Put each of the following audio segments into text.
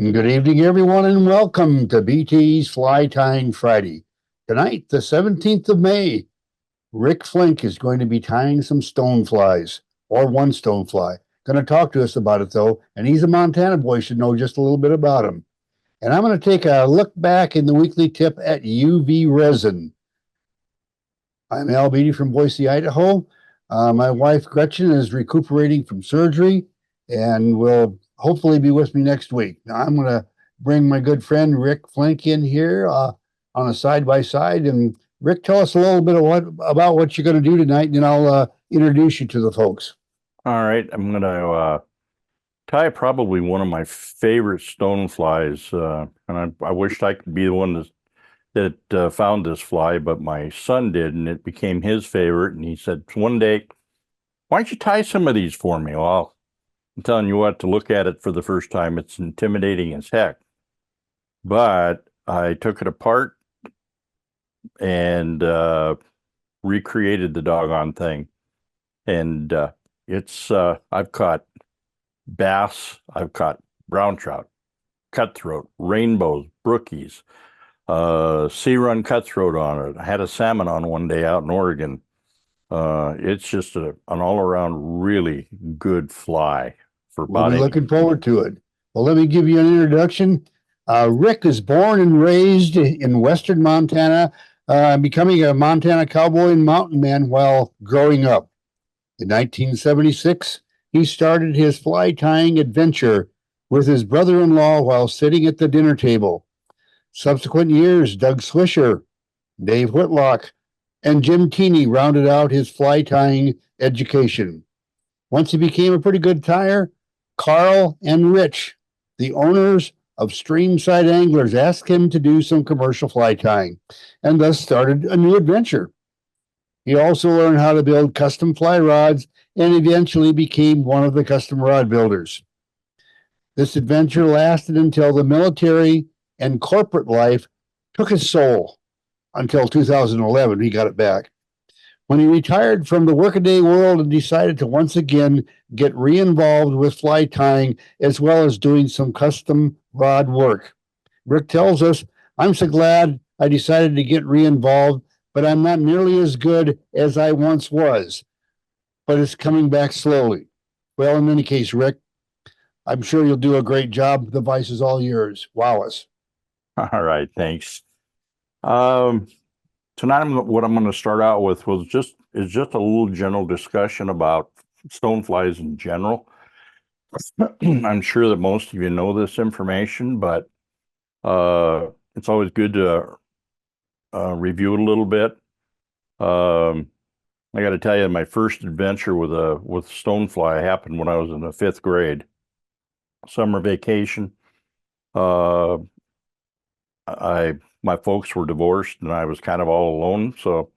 Good evening, everyone, and welcome to BT's Fly Tying Friday. Tonight, the 17th of May, Rick Flink is going to be tying some stoneflies, or one stonefly. Going to talk to us about it, though, and he's a Montana boy, should know just a little bit about him. And I'm going to take a look back in the weekly tip at UV resin. I'm Al Beatty from Boise, Idaho. My wife, Gretchen, is recuperating from surgery and will hopefully be with me next week. Now, I'm going to bring my good friend Rick Flink in here on a side by side. And Rick, tell us a little bit about what you're going to do tonight, and then I'll introduce you to the folks. All right, I'm going to tie probably one of my favorite stoneflies, and I wished I could be the one that found this fly, but my son did, and it became his favorite. And he said one day, "Why don't you tie some of these for me?" Well, I'm telling you what, to look at it for the first time, it's intimidating as heck. But I took it apart and recreated the doggone thing, and I've caught bass, I've caught brown trout, cutthroat, rainbows, brookies, sea run cutthroat on it. I had a salmon on one day out in Oregon. It's just an all-around really good fly for We'll be body. looking forward to it. Well, let me give you an introduction. Rick is born and raised in western Montana, becoming a Montana cowboy and mountain man while growing up. In 1976, he started his fly tying adventure with his brother-in-law while sitting at the dinner table. Subsequent years, Doug Swisher, Dave Whitlock, and Jim Keeney rounded out his fly tying education. Once he became a pretty good tyer, Carl and Rich, the owners of Streamside Anglers, asked him to do some commercial fly tying and thus started a new adventure. He also learned how to build custom fly rods and eventually became one of the custom rod builders. This adventure lasted until the military and corporate life took his soul until 2011. He got it back. When he retired from the workaday world and decided to once again get re-involved with fly tying as well as doing some custom rod work. Rick tells us, "I'm so glad I decided to get re-involved, but I'm not nearly as good as I once was. But it's coming back slowly." Well, in any case, Rick, I'm sure you'll do a great job. The vice is all yours. Wow us. All right, thanks. Tonight, what I'm going to start out with is just a little general discussion about stoneflies in general. I'm sure that most of you know this information, but it's always good to review it a little bit. I got to tell you, my first adventure with stonefly happened when I was in the 5th grade, summer vacation. My folks were divorced and I was kind of all alone, so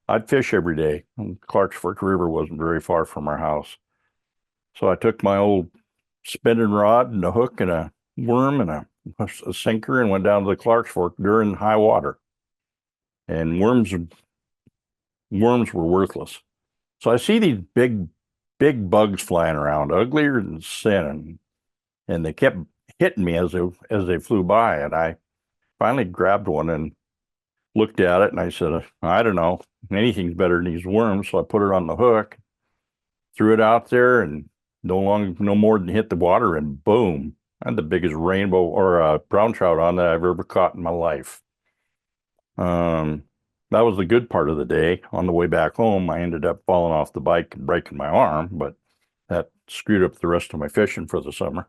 I'd fish every day. Clarks Fork River wasn't very far from our house. So I took my old spinning rod and a hook and a worm and a sinker and went down to the Clarks Fork during high water. And worms were worthless. So I see these big bugs flying around, uglier than sin, and they kept hitting me as they flew by, and I finally grabbed one and looked at it, and I said, "I don't know, anything's better than these worms." So I put it on the hook, threw it out there, and no more than hit the water, and boom, I had the biggest rainbow or brown trout on that I've ever caught in my life. That was the good part of the day. On the way back home, I ended up falling off the bike and breaking my arm, but that screwed up the rest of my fishing for the summer.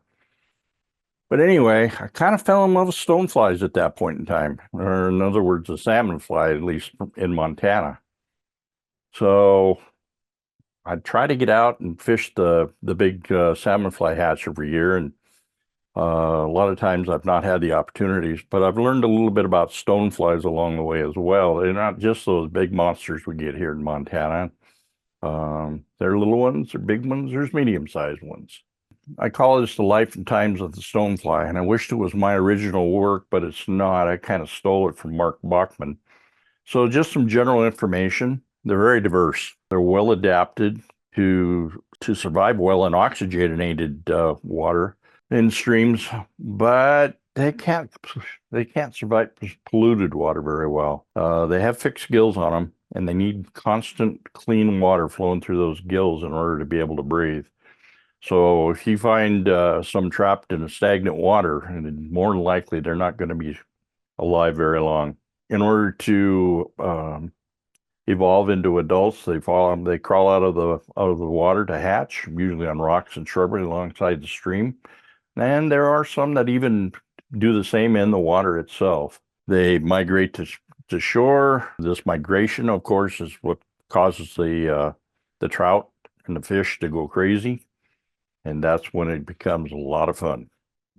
But anyway, I kind of fell in love with stoneflies at that point in time, or in other words, a salmon fly, at least in Montana. So I'd try to get out and fish the big salmon fly hatch every year, and a lot of times I've not had the opportunities, but I've learned a little bit about stoneflies along the way as well. They're not just those big monsters we get here in Montana. There are little ones, there are big ones, there's medium-sized ones. I call this the life and times of the stonefly, and I wished it was my original work, but it's not. I kind of stole it from Mark Bachman. So just some general information. They're very diverse. They're well adapted to survive well in oxygenated water. in streams, but they can't survive polluted water very well. They have fixed gills on them, and they need constant clean water flowing through those gills in order to be able to breathe. So if you find some trapped in a stagnant water, and more than likely they're not going to be alive very long. In order to evolve into adults, they crawl out of the water to hatch, usually on rocks and shrubbery alongside the stream. And there are some that even do the same in the water itself. They migrate to shore. This migration, of course, is what causes the trout and the fish to go crazy, and that's when it becomes a lot of fun.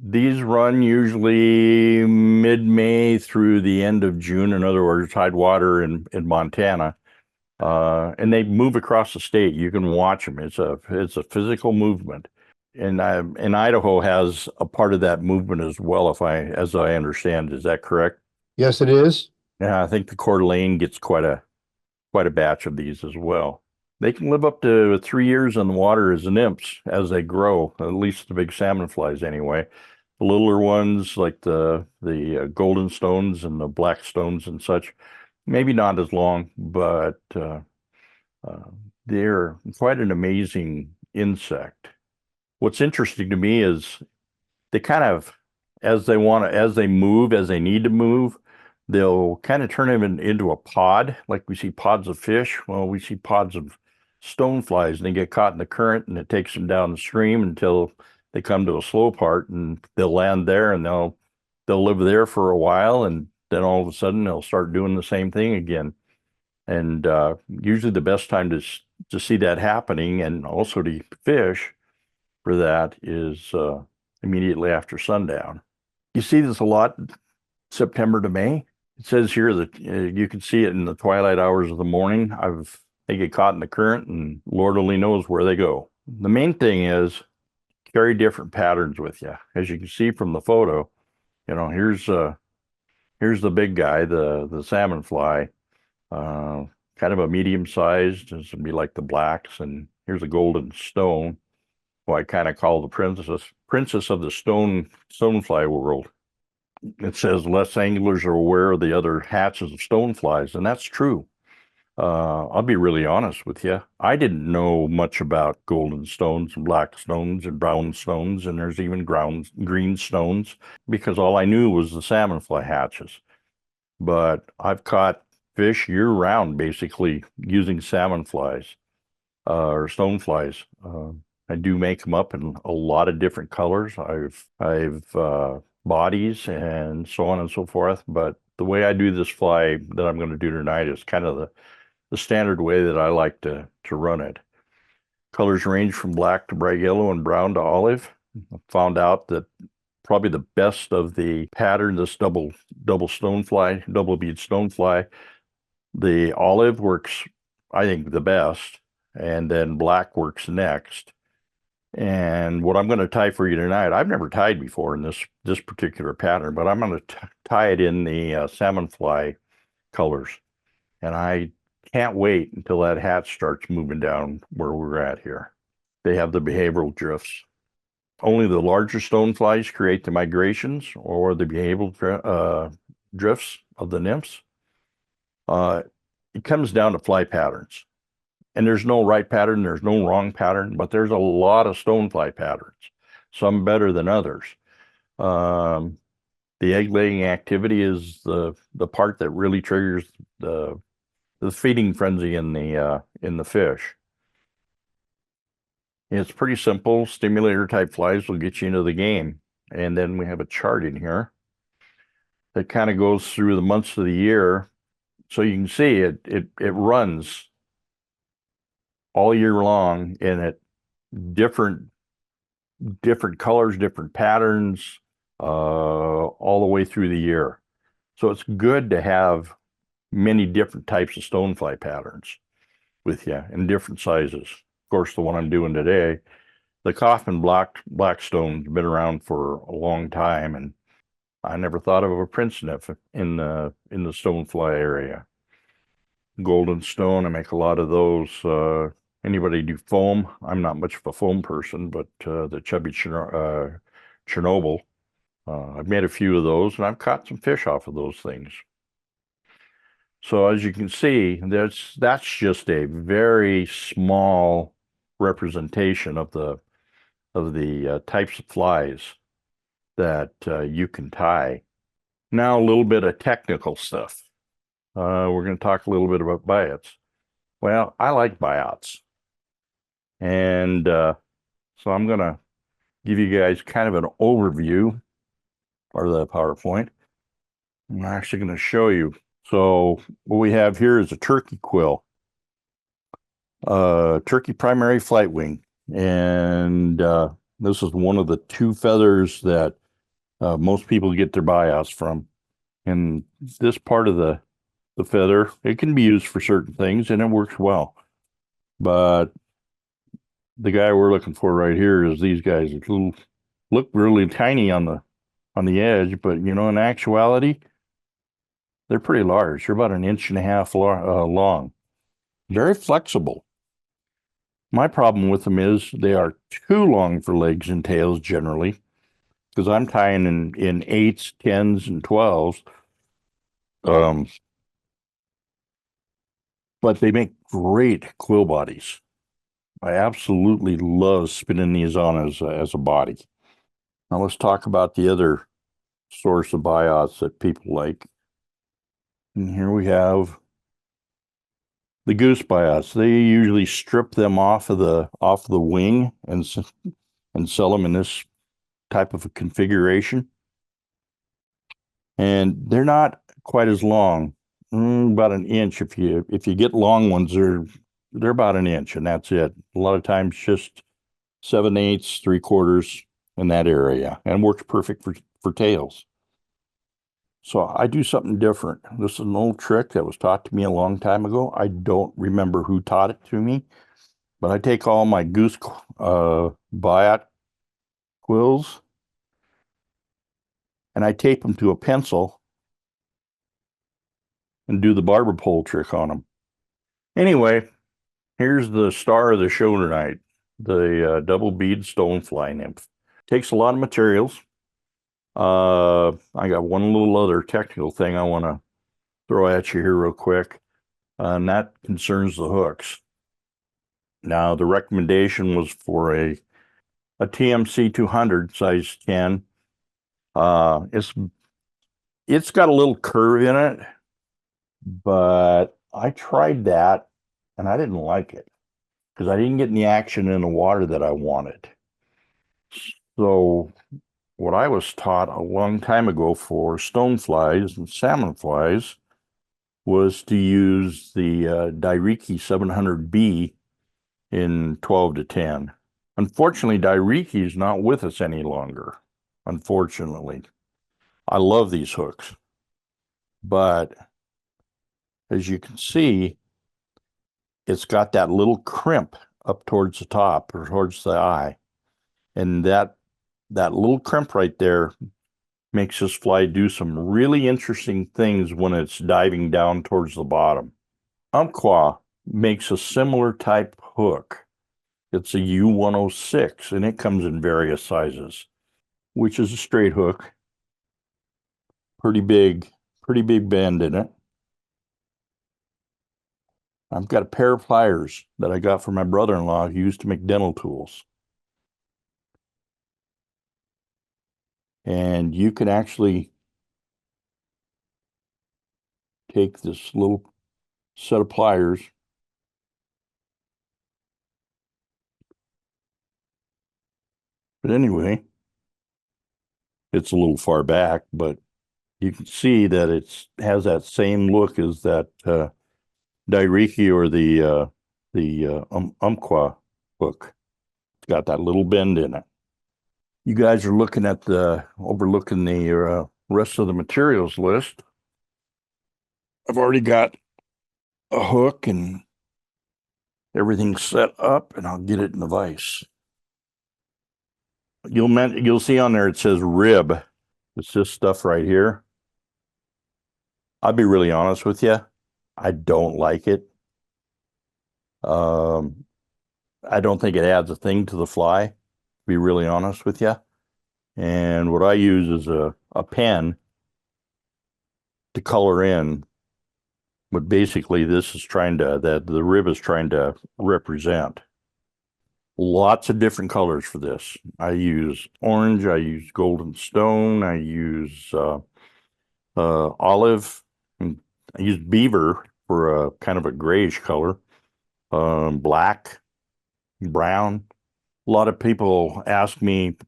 These run usually mid-May through the end of June. In other words, tidewater in Montana. And they move across the state. You can watch them. It's a physical movement. And Idaho has a part of that movement as well, as I understand. Is that correct? Yes, it is. Yeah, I think the Coeur d'Alene gets quite a batch of these as well. They can live up to 3 years in the water as nymphs as they grow, at least the big salmon flies anyway. The littler ones like the golden stones and the black stones and such, maybe not as long, but they're quite an amazing insect. What's interesting to me is they kind of, as they move, as they need to move, they'll kind of turn them into a pod, like we see pods of fish. Well, we see pods of stoneflies, and they get caught in the current, and it takes them down the stream until they come to a slow part, and they'll land there, and they'll live there for a while, and then all of a sudden they'll start doing the same thing again. And usually the best time to see that happening, and also to fish for that, is immediately after sundown. You see this a lot September to May. It says here that you can see it in the twilight hours of the morning. They get caught in the current, and Lord only knows where they go. The main thing is carry different patterns with you. As you can see from the photo, here's the big guy, the salmon fly, kind of a medium sized. This would be like the blacks, and here's a golden stone, who I kind of call the princess of the stonefly world. It says less anglers are aware of the other hatches of stoneflies, and that's true. I'll be really honest with you. I didn't know much about golden stones and black stones and brown stones, and there's even green stones, because all I knew was the salmon fly hatches. But I've caught fish year round, basically using salmon flies or stoneflies. I do make them up in a lot of different colors. I've bodies and so on and so forth. But the way I do this fly that I'm going to do tonight is kind of the standard way that I like to run it. Colors range from black to bright yellow and brown to olive. I found out that probably the best of the pattern, this double bead stonefly, the olive works, I think, the best, and then black works next. And what I'm going to tie for you tonight, I've never tied before in this particular pattern, but I'm going to tie it in the salmon fly colors. And I can't wait until that hatch starts moving down where we're at here. They have the behavioral drifts. Only the larger stoneflies create the migrations or the behavioral drifts of the nymphs. It comes down to fly patterns. And there's no right pattern, there's no wrong pattern, but there's a lot of stonefly patterns, some better than others. The egg laying activity is the part that really triggers the feeding frenzy in the fish. It's pretty simple. Stimulator type flies will get you into the game. And then we have a chart in here that kind of goes through the months of the year. So you can see it runs all year long, and at different colors, different patterns, all the way through the year. So it's good to have many different types of stonefly patterns with you in different sizes. Of course, the one I'm doing today, the coffin black stone's been around for a long time, and I never thought of a prince nymph in the stonefly area. Golden stone, I make a lot of those. Anybody do foam? I'm not much of a foam person, but the chubby Chernobyl. I've made a few of those, and I've caught some fish off of those things. So as you can see, that's just a very small representation of the types of flies that you can tie. Now a little bit of technical stuff. We're going to talk a little bit about biots. Well, I like biots, and so I'm going to give you guys kind of an overview of the PowerPoint. I'm actually going to show you. So what we have here is a turkey quill, turkey primary flight wing, and this is one of the two feathers that most people get their biots from. And this part of the feather, it can be used for certain things, and it works well. But the guy we're looking for right here is these guys. Look really tiny on the edge, but in actuality, they're pretty large. They're about 1.5 inches long. Very flexible. My problem with them is they are too long for legs and tails generally, because I'm tying in 8s, 10s, and 12s. But they make great quill bodies. I absolutely love spinning these on as a body. Now let's talk about the other source of biots that people like. And here we have the goose biots. They usually strip them off of the wing and sell them in this type of a configuration. And they're not quite as long, about 1 inch. If you get long ones, they're about 1 inch, and that's it. A lot of times just 7/8, 3/4 in that area, and works perfect for tails. So I do something different. This is an old trick that was taught to me a long time ago. I don't remember who taught it to me, but I take all my goose biot quills and I tape them to a pencil and do the barber pole trick on them. Anyway, here's the star of the show tonight, the Double Bead Stonefly nymph. Takes a lot of materials. I got one little other technical thing I want to throw at you here real quick, and that concerns the hooks. Now, the recommendation was for a TMC 200 size 10. It's got a little curve in it, but I tried that and I didn't like it because I didn't get any action in the water that I wanted. So what I was taught a long time ago for stoneflies and salmon flies was to use the Dairiki 700B in 12 to 10. Unfortunately, Dairiki is not with us any longer. Unfortunately, I love these hooks, but as you can see, it's got that little crimp up towards the top or towards the eye, and that little crimp right there makes this fly do some really interesting things when it's diving down towards the bottom. Umpqua makes a similar type hook. It's a U106, and it comes in various sizes, which is a straight hook. Pretty big bend in it. I've got a pair of pliers that I got from my brother-in-law who used to make dental tools. And you can actually take this little set of pliers but anyway, it's a little far back, but you can see that it has that same look as that Dairiki or the Umpqua hook. It's got that little bend in it. You guys are looking at overlooking the rest of the materials list. I've already got a hook and everything set up, and I'll get it in the vise. You'll see on there it says rib. It's this stuff right here. I'll be really honest with you. I don't like it. I don't think it adds a thing to the fly, to be really honest with you. And what I use is a pen to color in. But basically this is the rib is trying to represent. Lots of different colors for this. I use orange, I use golden stone, I use olive, and I use beaver for a kind of a grayish color, black, brown. A lot of people ask me,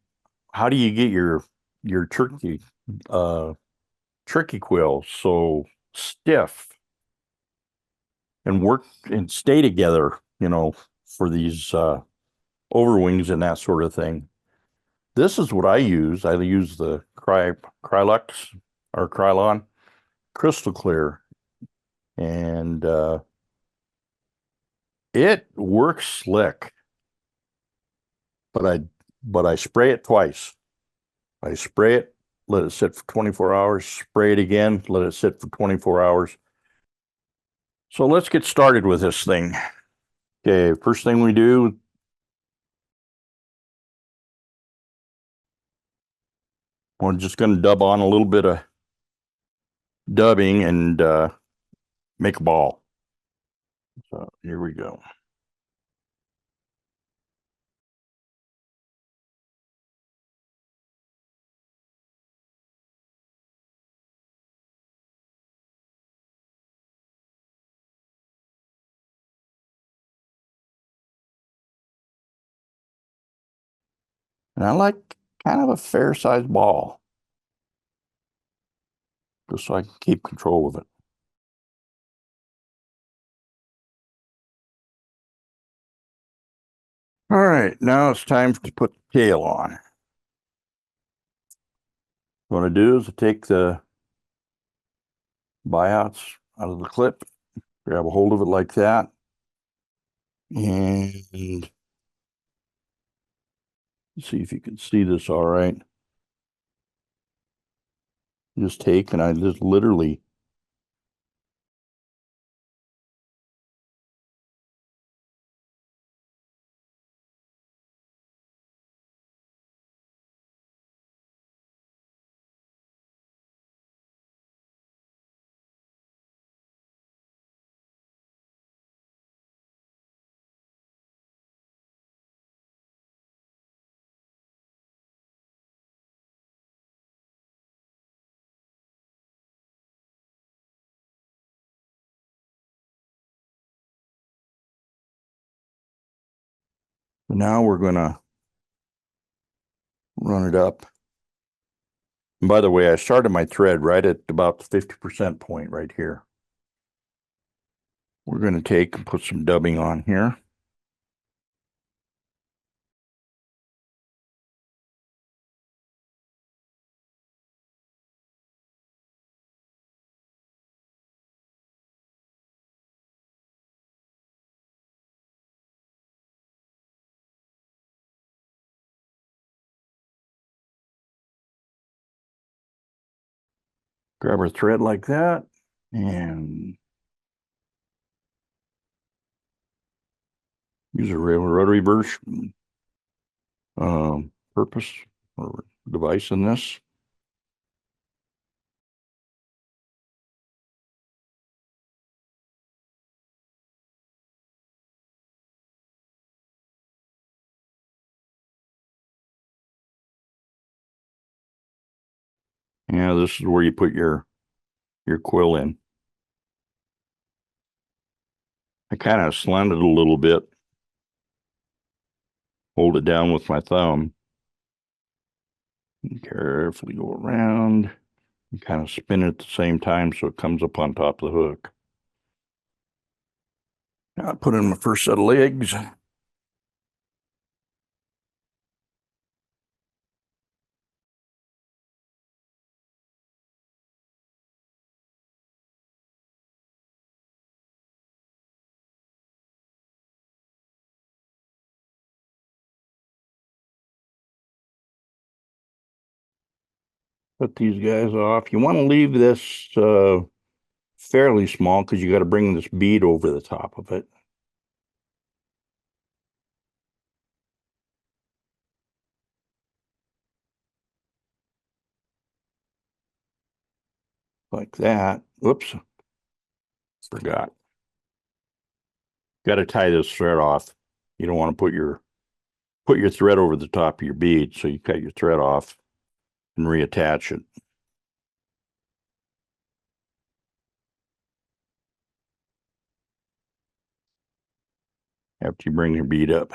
how do you get your turkey quills so stiff and work and stay together, for these overwings and that sort of thing. This is what I use. I use the Krylux or Krylon crystal clear, and it works slick. But I spray it twice. I spray it, let it sit for 24 hours, spray it again, let it sit for 24 hours. So let's get started with this thing. Okay, first thing we do, we're just going to dub on a little bit of dubbing and make a ball. So here we go. And I like kind of a fair sized ball, just so I can keep control of it. All right, now it's time to put the tail on. What I do is I take the biots out of the clip, grab a hold of it like that, and see if you can see this all right. Just take and I just literally now we're gonna run it up. And by the way, I started my thread right at about the 50% point right here. We're going to take and put some dubbing on here. Grab our thread like that and use a rotary burst purpose or device in this. Yeah, this is where you put your quill in. I kind of slant it a little bit, hold it down with my thumb, and carefully go around and kind of spin it at the same time so it comes up on top of the hook. Now I put in my first set of legs. Put these guys off. You want to leave this fairly small because you got to bring this bead over the top of it. like that. Whoops, forgot. Got to tie this thread off. You don't want to put your thread over the top of your bead, so you cut your thread off and reattach it. After you bring your bead up.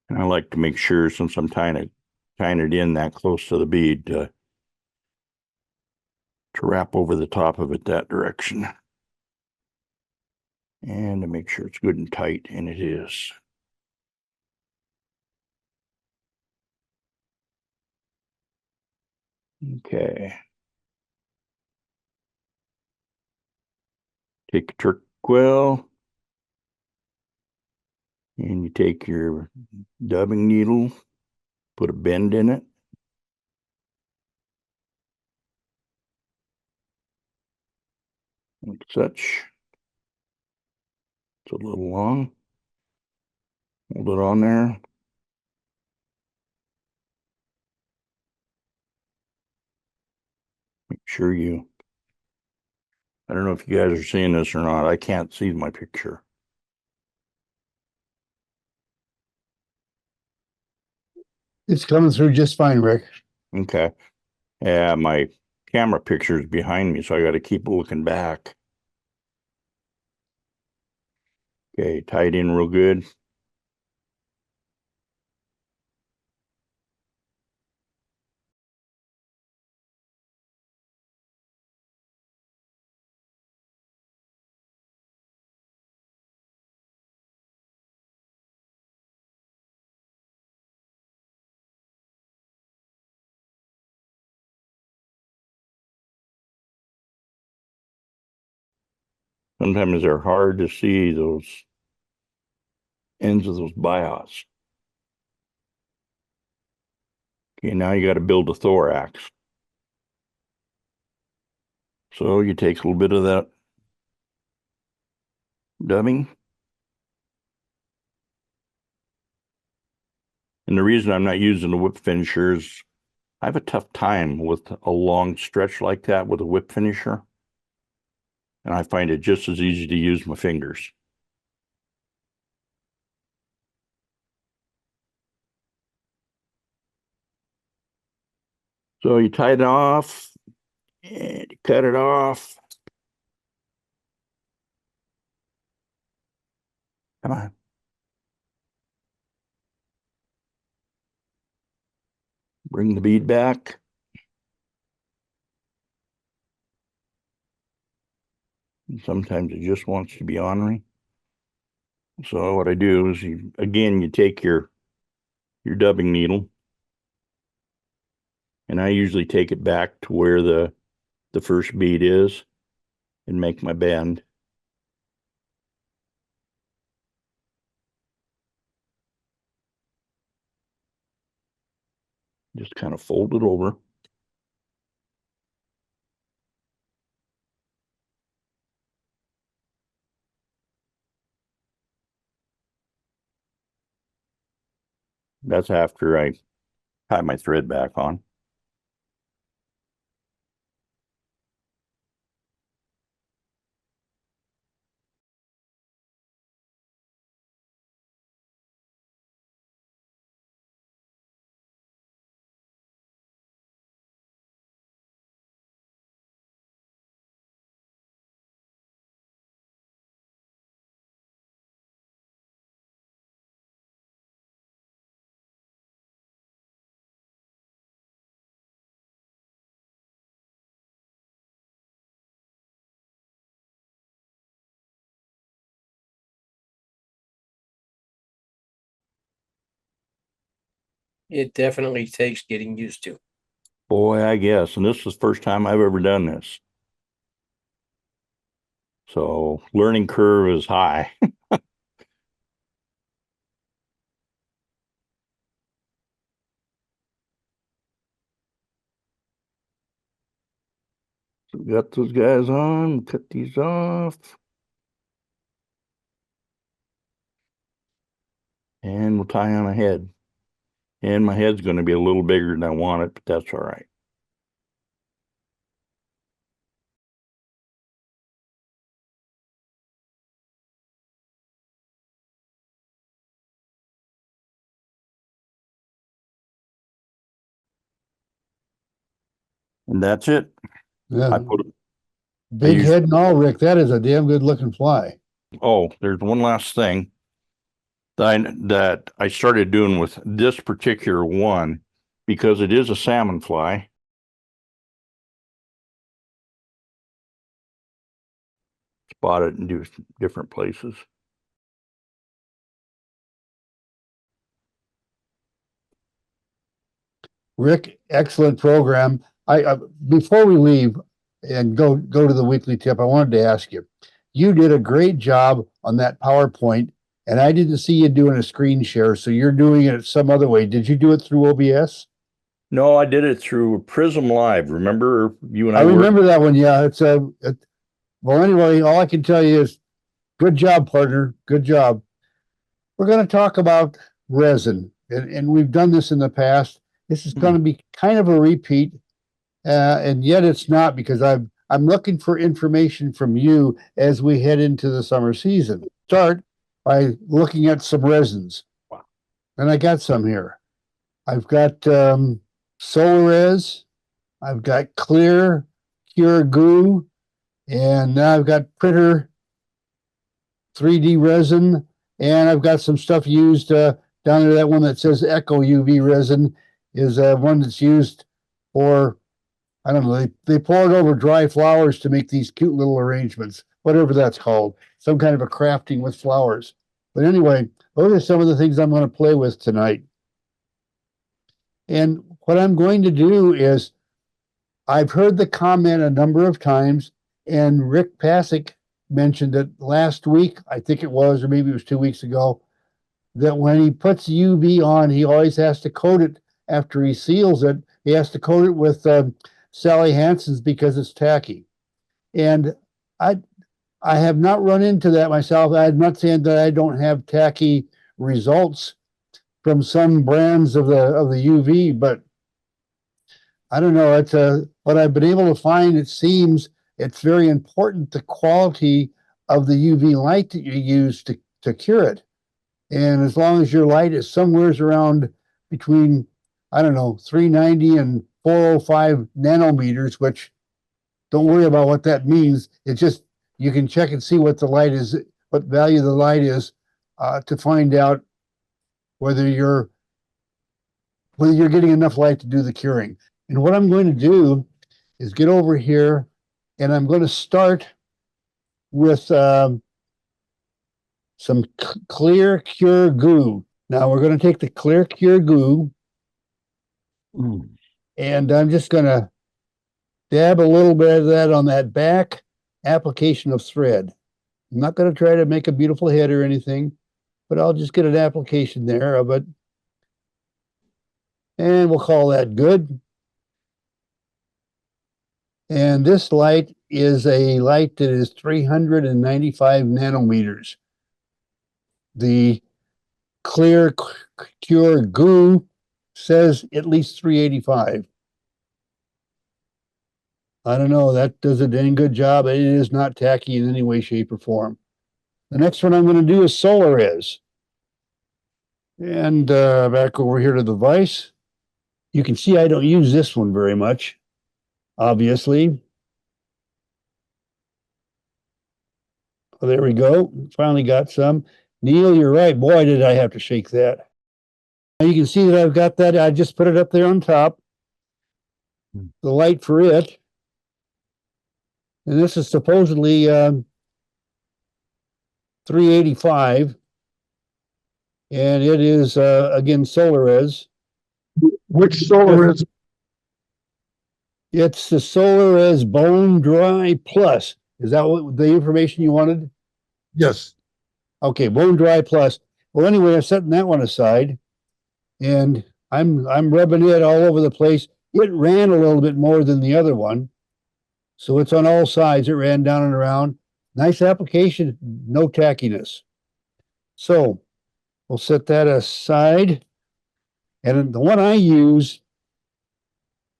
And I like to make sure, since I'm tying it in that close to the bead, to wrap over the top of it that direction. And to make sure it's good and tight, and it is. Okay. Take a Turk quill, and you take your dubbing needle, put a bend in it. Like such. It's a little long. Hold it on there. Make sure you, I don't know if you guys are seeing this or not. I can't see my picture. It's coming through just fine, Rick. Okay. Yeah, my camera picture is behind me, so I got to keep looking back. Okay, tied in real good. Sometimes they're hard to see, those ends of those biots. Okay, now you got to build a thorax. So you take a little bit of that dubbing. And the reason I'm not using the whip finisher is I have a tough time with a long stretch like that with a whip finisher. And I find it just as easy to use my fingers. So you tie it off and you cut it off. Come on. Bring the bead back. And sometimes it just wants to be ornery. So what I do is you take your dubbing needle, and I usually take it back to where the first bead is and make my bend. Just kind of fold it over. That's after I tie my thread back on. It definitely takes getting used to. Boy, I guess. And this is the first time I've ever done this. So learning curve is high. So we got those guys on, cut these off. And we'll tie on ahead. And my head's going to be a little bigger than I want it, but that's all right. And that's it. Yeah, I put big used- head and all, Rick. That is a damn good looking fly. Oh, there's one last thing that I started doing with this particular one, because it is a salmon fly. Spot it in different places. Rick, excellent program. I before we leave and go to the weekly tip, I wanted to ask you. You did a great job on that PowerPoint, and I didn't see you doing a screen share, so you're doing it some other way. Did you do it through OBS? No, I did it through Prism Live. Remember you and I I remember that one. Yeah, well, anyway, all I can tell you is good job, partner. Good job. We're going to talk about resin, and we've done this in the past. This is going to be kind of a repeat, and yet it's not, because I'm looking for information from you as we head into the summer season. Start by looking at some resins. Wow. And I got some here. I've got Solarez, I've got Clear, Cure Goo, and now I've got Printer 3D resin, and I've got some stuff used down there. That one that says Echo UV resin is one that's used for, I don't know, they pour it over dry flowers to make these cute little arrangements, whatever that's called, some kind of a crafting with flowers. But anyway, those are some of the things I'm going to play with tonight. And what I'm going to do is, I've heard the comment a number of times, and Rick Pasick mentioned it last week, I think it was, or maybe it was 2 weeks ago, that when he puts UV on, he always has to coat it after he seals it. He has to coat it with Sally Hansen's because it's tacky. And I have not run into that myself. I'm not saying that I don't have tacky results from some brands of the UV, but I don't know. It's what I've been able to find. It seems it's very important, the quality of the UV light that you use to cure it. And as long as your light is somewhere around between, I don't know, 390 and 405 nanometers, which don't worry about what that means. It's just, you can check and see what the light is, what value the light is, to find out whether you're getting enough light to do the curing. And what I'm going to do is get over here, and I'm going to start with some Clear Cure Goo. Now we're going to take the Clear Cure Goo, and I'm just going to dab a little bit of that on that back application of thread. I'm not going to try to make a beautiful head or anything, but I'll just get an application there of it. And we'll call that good. And this light is a light that is 395 nanometers. The Clear Cure Goo says at least 385. I don't know, that does a dang good job. It is not tacky in any way, shape, or form. The next one I'm going to do is Solarez. And back over here to the vise. You can see I don't use this one very much, obviously. Well, there we go. Finally got some. Neil, you're right. Boy, did I have to shake that. Now you can see that I've got that. I just put it up there on top. The light for it. And this is supposedly 385. And it is, again, Solarez. Which Solarez? It's the Solarez Bone Dry Plus. Is that what the information you wanted? Yes. Okay, Bone Dry Plus. Well, anyway, I'm setting that one aside, and I'm rubbing it all over the place. It ran a little bit more than the other one, so it's on all sides. It ran down and around. Nice application, no tackiness. So we'll set that aside. And the one I use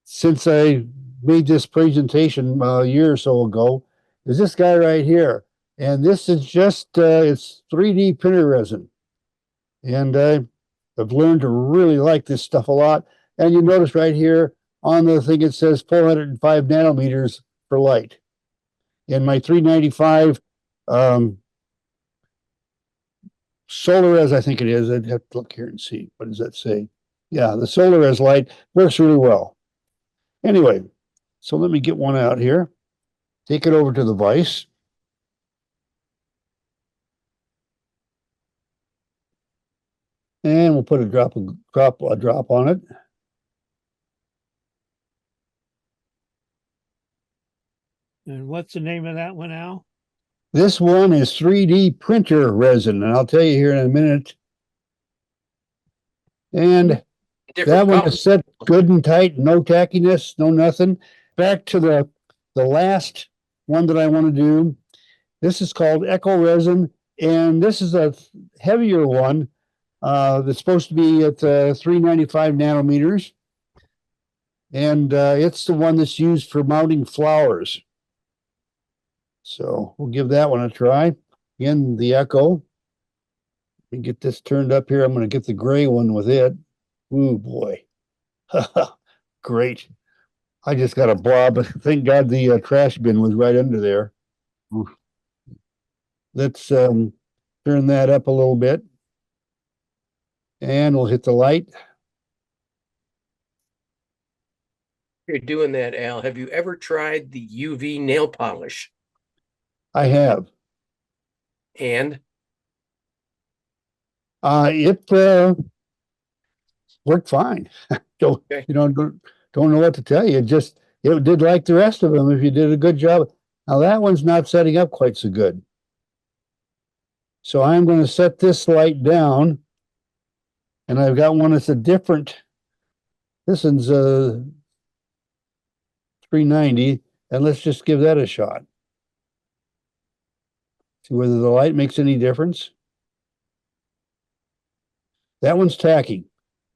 since I made this presentation a year or so ago is this guy right here. And this is just, it's 3D printer resin. And I've learned to really like this stuff a lot. And you notice right here on the thing, it says 405 nanometers for light. In my 395 Solar-Res, I think it is. I'd have to look here and see. What does that say? Yeah, the Solar-Res light works really well. Anyway, so let me get one out here. Take it over to the vise. And we'll put a drop on it. And what's the name of that one, Al? This one is 3D printer resin, and I'll tell you here in a minute. And Different that one colors. is set good and tight, no tackiness, no nothing. Back to the last one that I want to do. This is called Echo Resin, and this is a heavier one that's supposed to be at 395 nanometers. And it's the one that's used for mounting flowers. So we'll give that one a try. Again, the Echo. Let me get this turned up here. I'm going to get the gray one with it. Ooh, boy. Great. I just got a blob. Thank God the trash bin was right under there. Oof. Let's turn that up a little bit. And we'll hit the light. You're doing that, Al. Have you ever tried the UV nail polish? I have. And It worked fine. Don't, Okay. don't know what to tell you. It did like the rest of them if you did a good job. Now that one's not setting up quite so good. So I'm going to set this light down, and I've got one that's a different. This one's 390, and let's just give that a shot. See whether the light makes any difference. That one's tacky.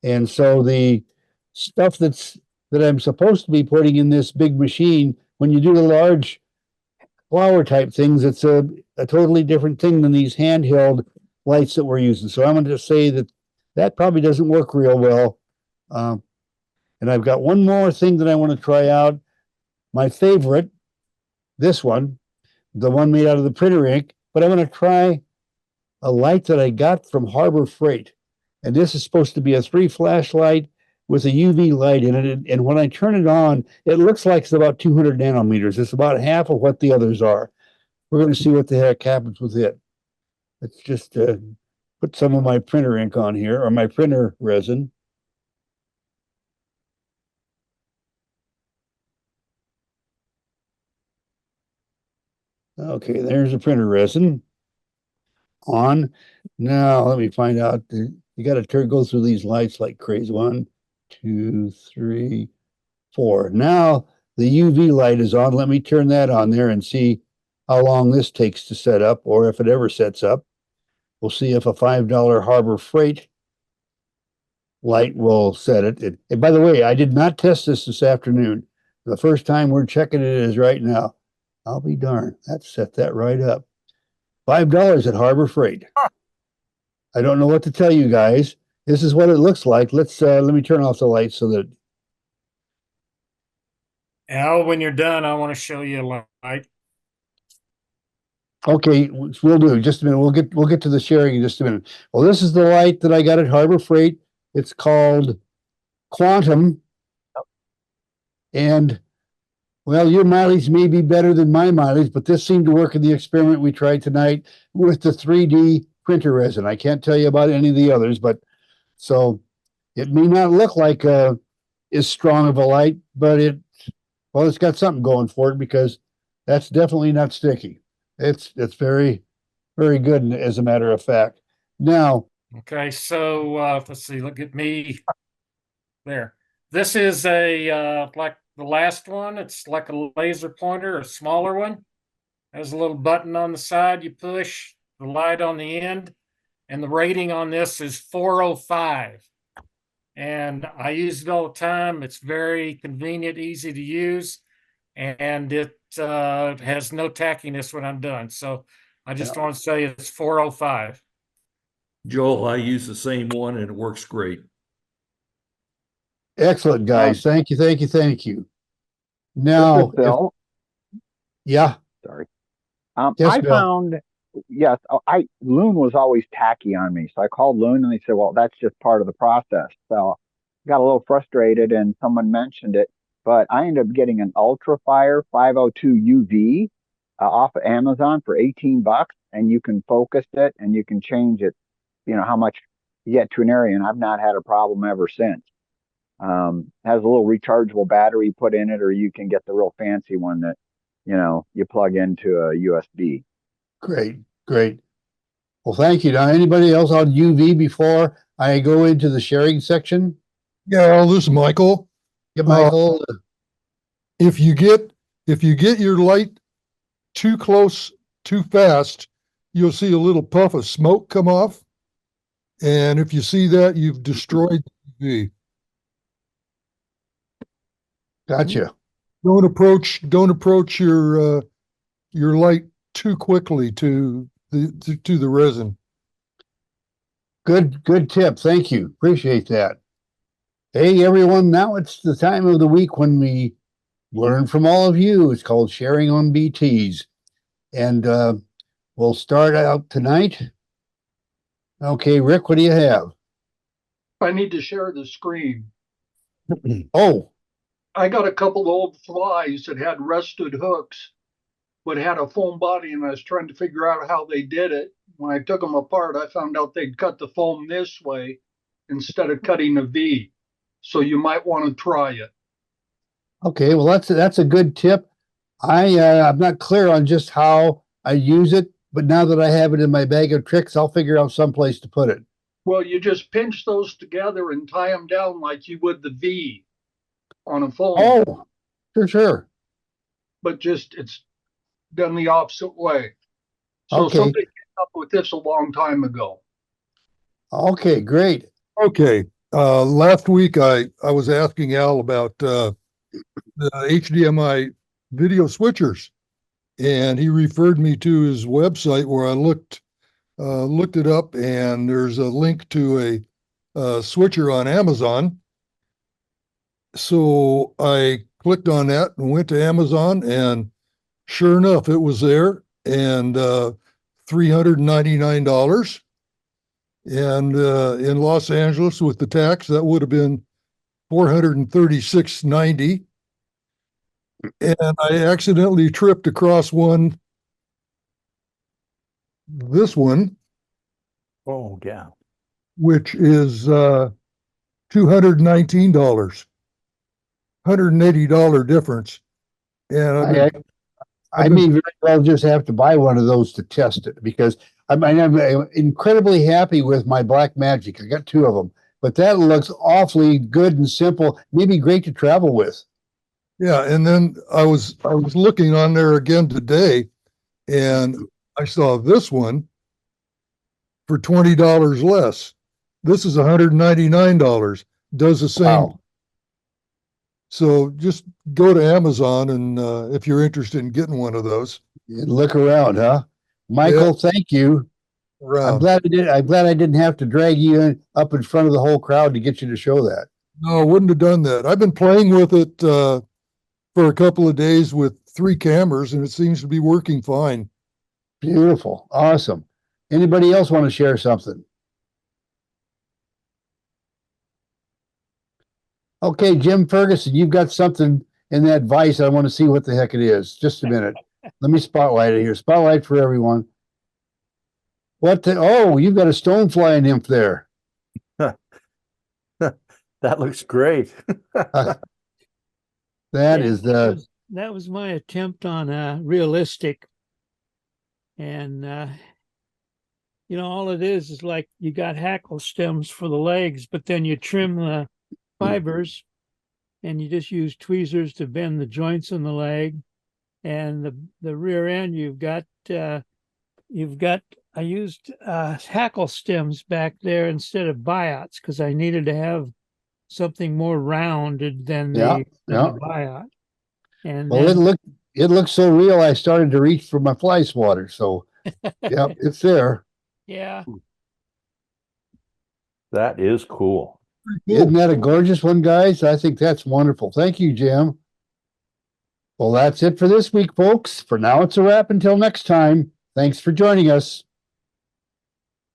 And so the stuff that I'm supposed to be putting in this big machine, when you do the large flower type things, it's a totally different thing than these handheld lights that we're using. So I'm going to say that probably doesn't work real well. And I've got one more thing that I want to try out. My favorite, this one, the one made out of the printer ink, but I'm going to try a light that I got from Harbor Freight. And this is supposed to be a 3 flashlight with a UV light in it. And when I turn it on, it looks like it's about 200 nanometers. It's about half of what the others are. We're going to see what the heck happens with it. Let's just put some of my printer ink on here, or my printer resin. Okay, there's the printer resin on. Now let me find out. You got to go through these lights like crazy. 1, 2, 3, 4. Now the UV light is on. Let me turn that on there and see how long this takes to set up, or if it ever sets up. We'll see if a $5 Harbor Freight light will set it. And by the way, I did not test this afternoon. The first time we're checking it is right now. I'll be darned. That set that right up. $5 at Harbor Freight. I don't know what to tell you guys. This is what it looks like. Let me turn off the light so that. Al, when you're done, I want to show you a light. Okay, we'll do. Just a minute. We'll get to the sharing in just a minute. Well, this is the light that I got at Harbor Freight. It's called Quantum. And well, your mileage may be better than my mileage, but this seemed to work in the experiment we tried tonight with the 3D printer resin. I can't tell you about any of the others, but so it may not look like as strong of a light, but it's got something going for it, because that's definitely not sticky. It's very, very good, as a matter of fact. Now, Okay, so let's see, look at me there. This is a like the last one. It's like a laser pointer, a smaller one. Has a little button on the side you push, the light on the end, and the rating on this is 405. and I use it all the time. It's very convenient, easy to use, and it has no tackiness when I'm done. So I just want to say it's 405. Joel, I use the same one and it works great. Excellent, guys. Thank you, thank you, thank you. Now, if- Bill, yeah, sorry. Yes, I Bill. found, yes, Loon was always tacky on me. So I called Loon and they said, well, that's just part of the process. So I got a little frustrated and someone mentioned it, but I ended up getting an Ultrafire 502 UV off of Amazon for $18, and you can focus it and you can change it, how much you get to an area. And I've not had a problem ever since. Has a little rechargeable battery put in it, or you can get the real fancy one that, you plug into a USB. great, great. Well, thank you. Now, anybody else on UV before I go into the sharing section? Yeah, this is Michael. Yeah, Michael. If you get your light too close, too fast, you'll see a little puff of smoke come off. And if you see that, you've destroyed the UV. Gotcha. Don't approach your light too quickly to the resin. Good tip. Thank you. Appreciate that. Hey, everyone. Now it's the time of the week when we learn from all of you. It's called Sharing on BTs. And we'll start out tonight. Okay, Rick, what do you have? I need to share the screen. Oh, I got a couple of old flies that had rusted hooks, but had a foam body, and I was trying to figure out how they did it. When I took them apart, I found out they'd cut the foam this way instead of cutting a V. So you might want to try it. okay. Well, that's a good tip. I'm not clear on just how I use it, but now that I have it in my bag of tricks, I'll figure out some place to put it. Well, you just pinch those together and tie them down like you would the V on a foam, Oh, sure. but just it's done the opposite way. So Okay. somebody came up with this a long time ago. Okay, great. Okay. Last week I was asking Al about the HDMI video switchers, and he referred me to his website where I looked it up, and there's a link to a switcher on Amazon. So I clicked on that and went to Amazon, and sure enough, it was there, and $399. And in Los Angeles with the tax, that would have been $436.90. And I accidentally tripped across this one, Oh, yeah. which is $219, $180 difference. And I may very well just have to buy one of those to test it, because I'm incredibly happy with my Black Magic. I got two of them, but that looks awfully good and simple. Maybe great to travel with. yeah, and then I was looking on there again today, and I saw this one for $20 less. This is $199. Does the same. Wow. So just go to Amazon, and if you're interested in getting one of those. Look around, huh? Michael, thank you. I'm Around. glad I didn't have to drag you up in front of the whole crowd to get you to show that. No, I wouldn't have done that. I've been playing with it for a couple of days with 3 cameras, and it seems to be working fine. Beautiful. Awesome. Anybody else want to share something? Okay, Jim Ferguson, you've got something in that vise. I want to see what the heck it is. Just a minute. Let me spotlight it here. Spotlight for everyone. Oh, you've got a stonefly nymph there. That looks great. That is that was my attempt on a realistic, and all it is like you got hackle stems for the legs, but then you trim the fibers, and you just use tweezers to bend the joints in the leg, and the rear end I used hackle stems back there instead of biots, because I needed to have something more rounded than Yeah, the yeah. biot. And Well, then, it looked so real. I started to reach for my fly swatter. So, yeah, it's there. yeah, That is cool. Isn't that a gorgeous one, guys? I think that's wonderful. Thank you, Jim. Well, that's it for this week, folks. For now, it's a wrap until next time. Thanks for joining us.